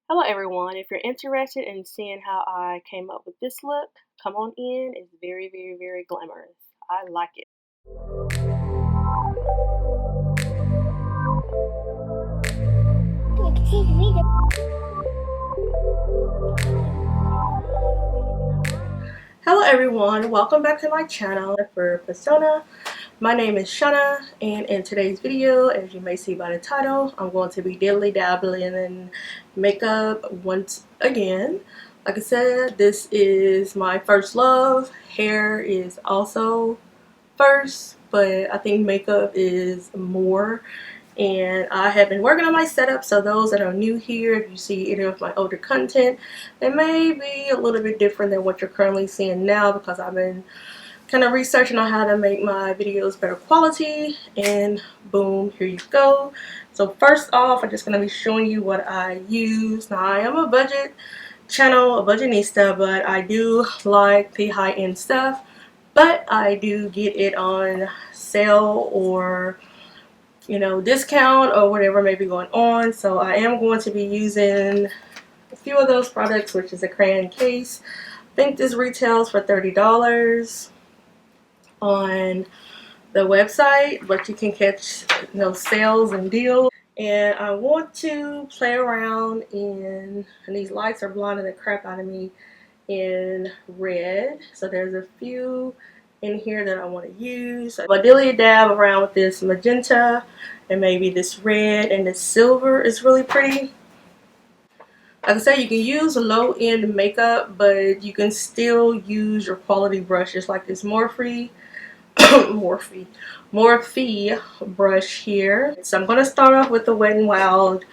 Hello everyone, if you're interested in seeing how I came up with this look, come on in. It's very glamorous. I like it. Hello everyone, welcome back to my channel for Persona. My name is Shana, and in today's video, as you may see by the title, I'm going to be diddly dabbling in makeup once again. Like I said, this is my first love. Hair is also first, but I think makeup is more. And I have been working on my setup, so those that are new here, if you see any of my older content, it may be a little bit different than what you're currently seeing now, because I've been kind of researching on how to make my videos better quality, and boom, here you go. So first off, I'm just going to be showing you what I use. Now, I am a budget channel, a budgetista, but I do like the high-end stuff, but I do get it on sale or discount or whatever may be going on. So I am going to be using a few of those products, which is a crayon case. I think this retails for $30 on the website, but you can catch sales and deals. And I want to play around in, and these lights are blinding the crap out of me, in red. So there's a few in here that I want to use. So I dilly dab around with this magenta and maybe this red, and this silver is really pretty. Like I said, you can use low-end makeup, but you can still use your quality brushes like this Morphe Morphe brush here. So I'm going to start off with the Wet n Wild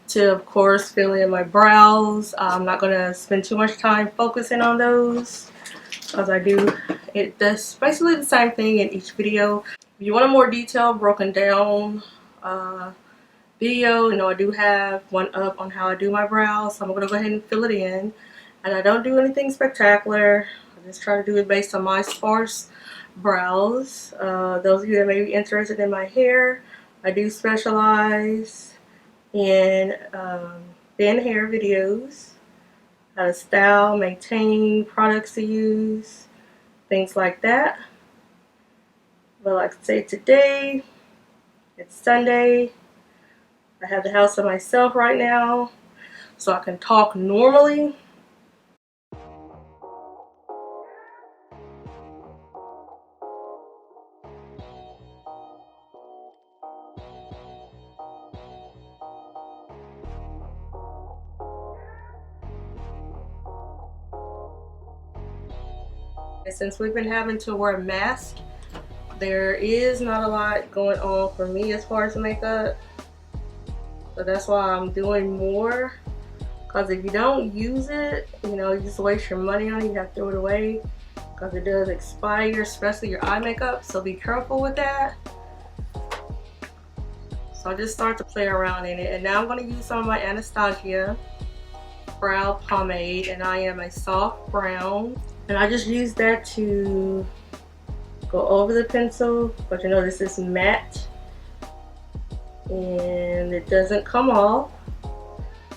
to, of course, fill in my brows. I'm not going to spend too much time focusing on those, because I do it does basically the same thing in each video. If you want a more detailed, broken down video, I do have one up on how I do my brows, so I'm going to go ahead and fill it in. And I don't do anything spectacular. I just try to do it based on my sparse brows. Those of you that may be interested in my hair, I do specialize in thin hair videos, how to style, maintain, products to use, things like that. But like I say, today, it's Sunday. I have the house to myself right now, so I can talk normally. And since we've been having to wear a mask, there is not a lot going on for me as far as makeup. So that's why I'm doing more. Because if you don't use it, you just waste your money on it. You have to throw it away, because it does expire, especially your eye makeup. So be careful with that. So I just start to play around in it. And now I'm going to use some of my Anatasia brow pomade. And I am a soft brown. And I just use that to go over the pencil. But this is matte. And it doesn't come off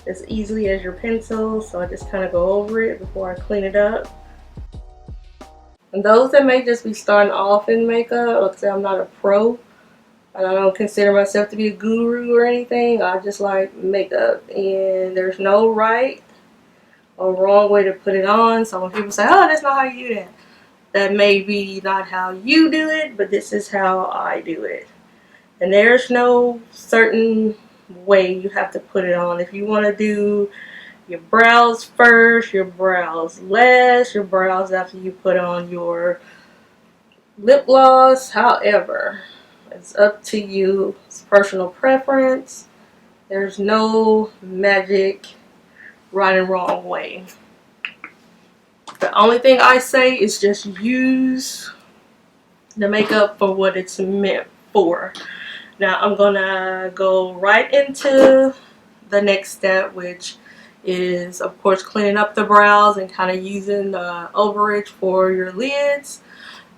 as easily as your pencil, so I just kind of go over it before I clean it up. And those that may just be starting off in makeup, like I said, I'm not a pro, and I don't consider myself to be a guru or anything. I just like makeup, and there's no right or wrong way to put it on. So when people say, oh, that's not how you do that, that may be not how you do it, but this is how I do it. And there's no certain way you have to put it on. If you want to do your brows first, your brows last, your brows after you put on your lip gloss, however, it's up to you. It's personal preference. There's no magic right and wrong way. The only thing I say is just use the makeup for what it's meant for. Now I'm gonna go right into the next step, which is, of course, cleaning up the brows and kind of using the overage for your lids.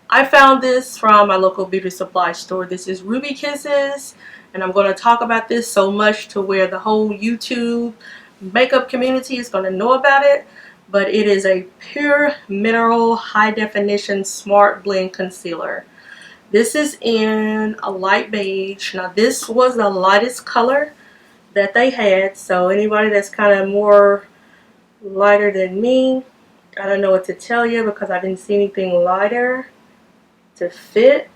I found this from my local beauty supply store. This is Ruby Kisses, and I'm going to talk about this so much to where the whole YouTube makeup community is going to know about it, but it is a pure mineral high definition smart blend concealer. This is in a light beige. Now this was the lightest color that they had, so anybody that's kind of more lighter than me, I don't know what to tell you because I didn't see anything lighter to fit.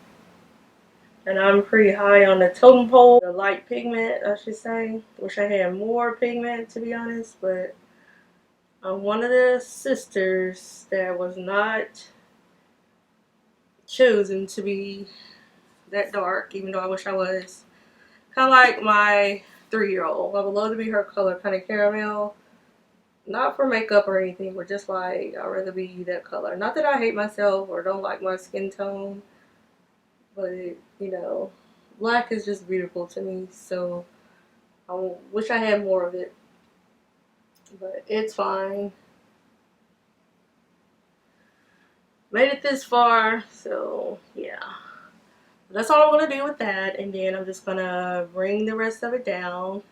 And I'm pretty high on the totem pole, the light pigment, I should say. Wish I had more pigment, to be honest, but I'm one of the sisters that was not chosen to be that dark, even though I wish I was. Kind of like my 3-year-old. I would love to be her color, kind of caramel. Not for makeup or anything, but just like I'd rather be that color. Not that I hate myself or don't like my skin tone, but you know, black is just beautiful to me. So I wish I had more of it, but it's fine. Made it this far, so yeah. That's all I'm gonna do with that, and then I'm just gonna bring the rest of it down,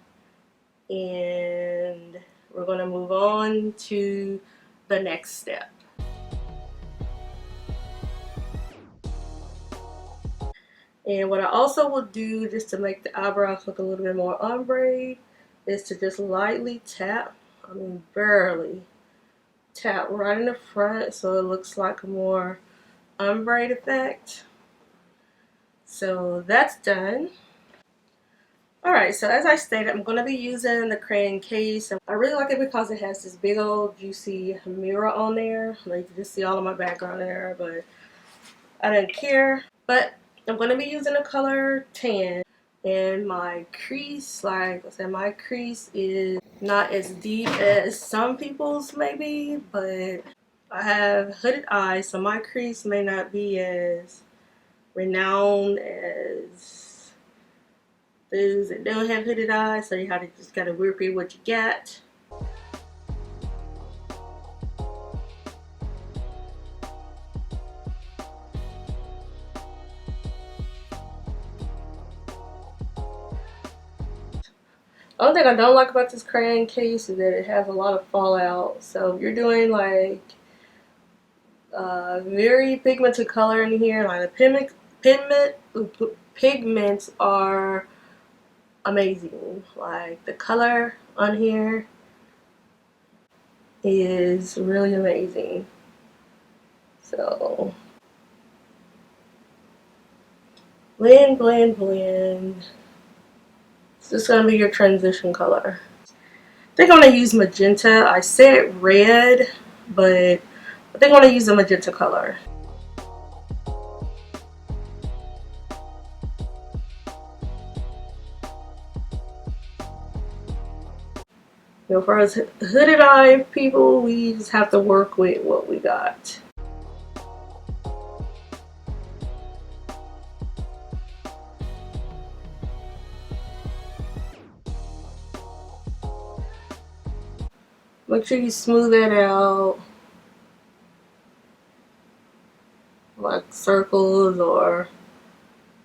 and we're gonna move on to the next step. And what I also will do, just to make the eyebrows look a little bit more ombre, is to just lightly tap, I mean barely, tap right in the front so it looks like a more ombre effect. So that's done. Alright, so as I stated, I'm going to be using the Crayon case. I really like it because it has this big old juicy mirror on there. Like you can just see all of my background there, but I don't care. But I'm going to be using the color tan. And my crease, like I said, my crease is not as deep as some people's maybe, but I have hooded eyes, so my crease may not be as renowned as those that don't have hooded eyes, so you have to just gotta work with what you got. The only thing I don't like about this Crayon case is that it has a lot of fallout. So if you're doing like very pigmented color in here, like the pigments are amazing. Like the color on here is really amazing. So blend, blend, blend. This is going to be your transition color. I think I'm going to use magenta. I said red, but I think I'm going to use a magenta color. You know, for us hooded eye people, we just have to work with what we got. Make sure you smooth that out, like circles or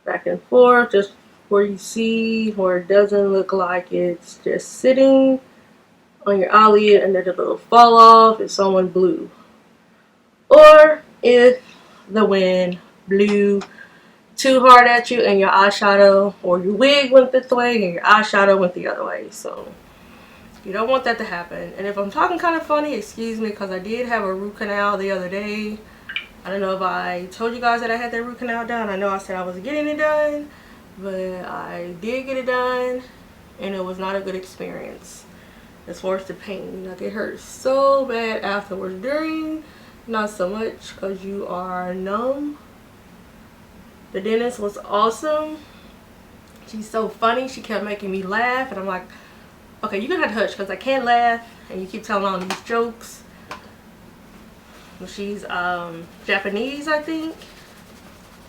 back and forth, just where you see where it doesn't look like it's just sitting on your eyelid and then a little fall off if someone blew, or if the wind blew too hard at you and your eyeshadow or your wig went this way and your eyeshadow went the other way. So you don't want that to happen. And if I'm talking kind of funny, excuse me, because I did have a root canal the other day. I don't know if I told you guys that I had that root canal done. I know I said I was getting it done, but I did get it done, and it was not a good experience as far as the pain. Like it hurt so bad afterwards. During, not so much because you are numb. The dentist was awesome. She's so funny. She kept making me laugh, and I'm like, okay, you're gonna have to hush because I can't laugh and you keep telling all these jokes. She's Japanese, I think.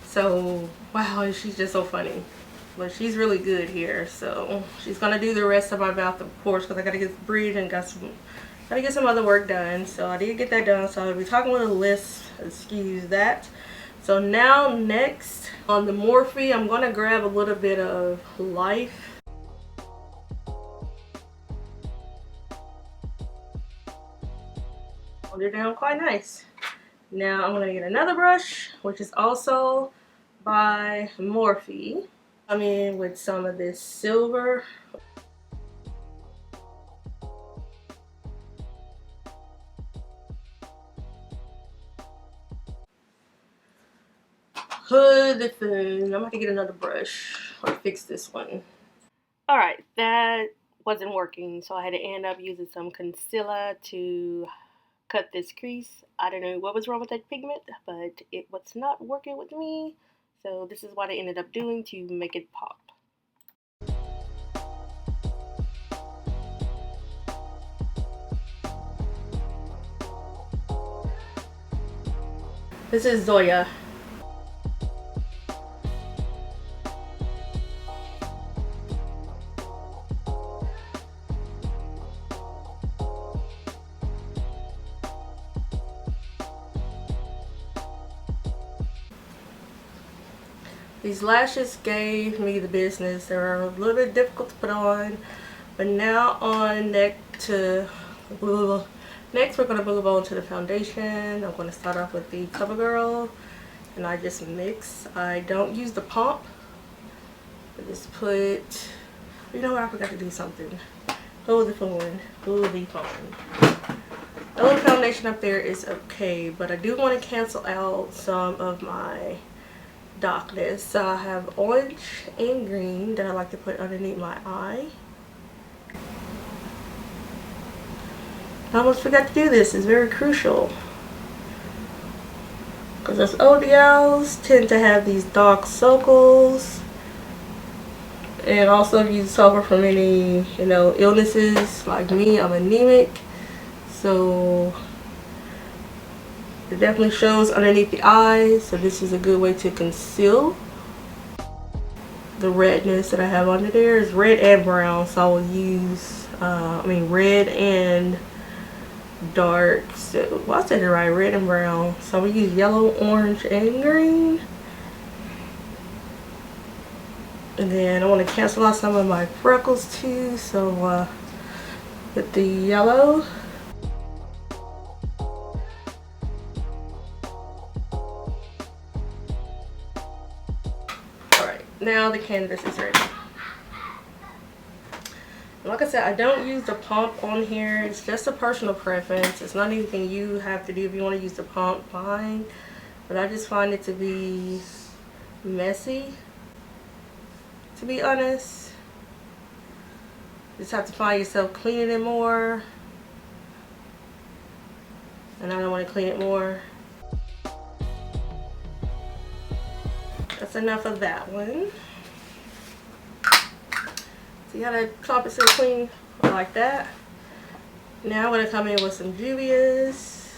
So wow, she's just so funny. But she's really good here. So she's gonna do the rest of my mouth, of course, because I gotta get bridge and gotta get some other work done. So I did get that done. So I'll be talking with a list. Excuse that. So now next on the Morphe, I'm gonna grab a little bit of Life. They're down quite nice. Now I'm gonna get another brush, which is also by Morphe. I'm in with some of this silver. Hood thing. I'm about to get another brush or fix this one. Alright, that wasn't working, so I had to end up using some concealer to cut this crease. I don't know what was wrong with that pigment, but it was not working with me. So this is what I ended up doing to make it pop. This is Zoya. These lashes gave me the business. They were a little bit difficult to put on, but now next we're going to move on to the foundation. I'm going to start off with the Covergirl, and I just mix. I don't use the pump. I just put, you know what, I forgot to do something. Hold the phone. Hold the phone. The little foundation up there is okay, but I do want to cancel out some of my darkness. So I have orange and green that I like to put underneath my eye. I almost forgot to do this. It's very crucial because those ODLs tend to have these dark circles, and also if you suffer from any illnesses like me, I'm anemic, so it definitely shows underneath the eyes. So this is a good way to conceal the redness that I have under there. Is red and brown, so I will use red and dark. So, well, I said it right, red and brown. So I'm gonna use yellow, orange, and green. And then I want to cancel out some of my freckles too. So with the yellow. Alright, now the canvas is ready. Like I said, I don't use the pump on here. It's just a personal preference. It's not anything you have to do. If you want to use the pump, fine. But I just find it to be messy, to be honest. You just have to find yourself cleaning it more. And I don't want to clean it more. That's enough of that one. See how the top is so clean? Like that. Now I'm going to come in with some Juvias.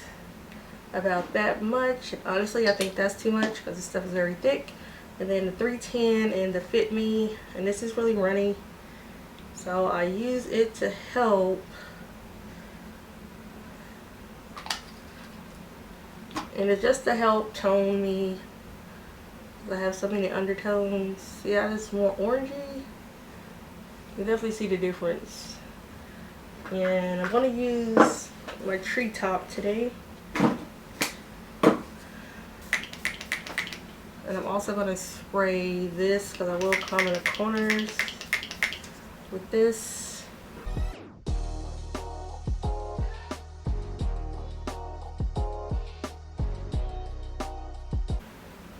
About that much. Honestly, I think that's too much because this stuff is very thick. And then the 310 and the Fit Me. And this is really runny. So I use it to help. And it's just to help tone me. I have so many undertones. See how it's more orangey? You definitely see the difference. And I'm going to use my treetop today. And I'm also going to spray this because I will come in the corners with this.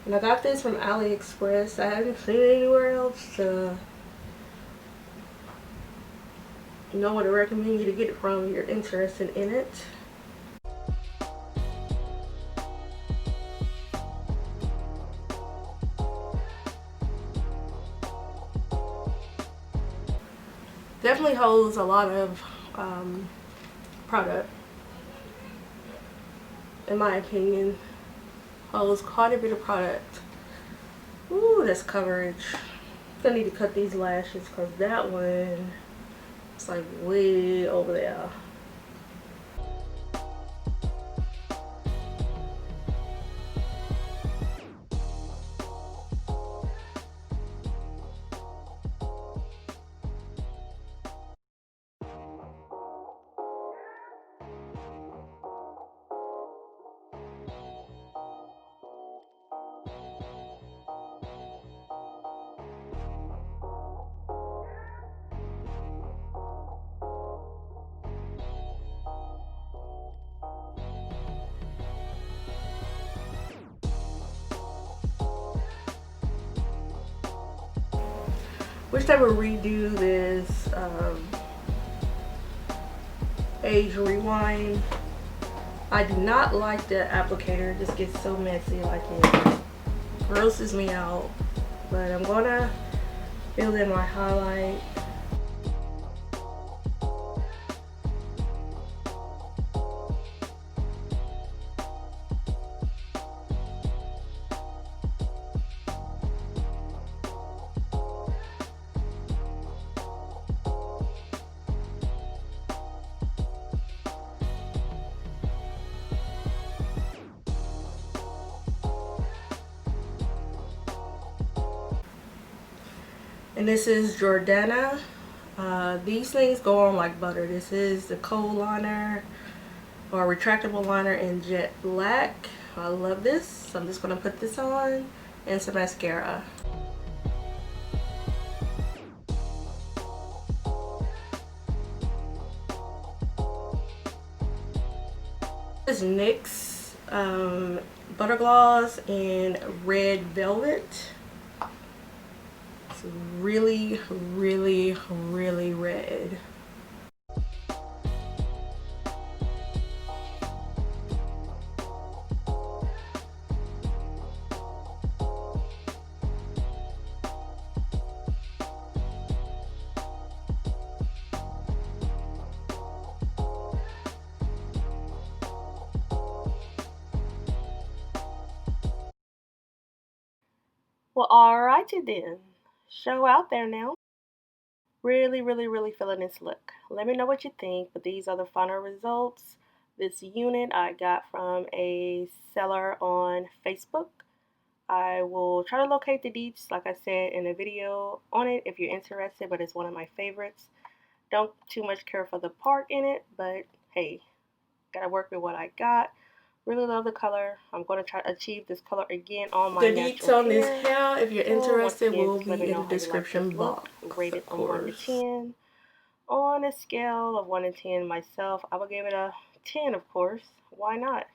And I got this from AliExpress. I haven't seen it anywhere else, so know where to recommend you to get it from if you're interested in it. Definitely holds a lot of product, in my opinion. Holds quite a bit of product. Ooh, that's coverage. I need to cut these lashes because that one is like way over there. Wish they would redo this age rewind. I do not like the applicator. It just gets so messy. Like, it grosses me out. But I'm gonna fill in my highlight. And this is Jordana. These things go on like butter. This is the cold liner or retractable liner in jet black. I love this. So I'm just going to put this on and some mascara. This is NYX Butter Gloss in Red Velvet. It's really, really, really red. Well, alrighty then. Show out there now. Really, really, really feeling this look. Let me know what you think, but these are the final results. This unit I got from a seller on Facebook. I will try to locate the deets, like I said in the video on it if you're interested, but it's one of my favorites. Don't too much care for the part in it, but hey, gotta work with what I got. Really love the color. I'm going to try to achieve this color again on my natural hair. The deets on this hair, if you're interested, will be in the description box. Rated from 1 to 10. On a scale of 1 to 10 myself, I would give it a 10, of course. Why not?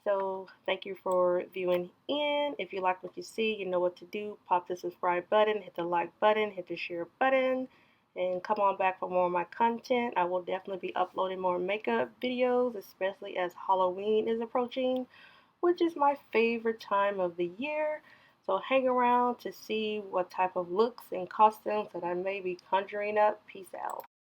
So thank you for viewing in. If you like what you see, you know what to do. Pop the subscribe button, hit the like button, hit the share button, and come on back for more of my content. I will definitely be uploading more makeup videos, especially as Halloween is approaching, which is my favorite time of the year. So hang around to see what type of looks and costumes that I may be conjuring up. Peace out.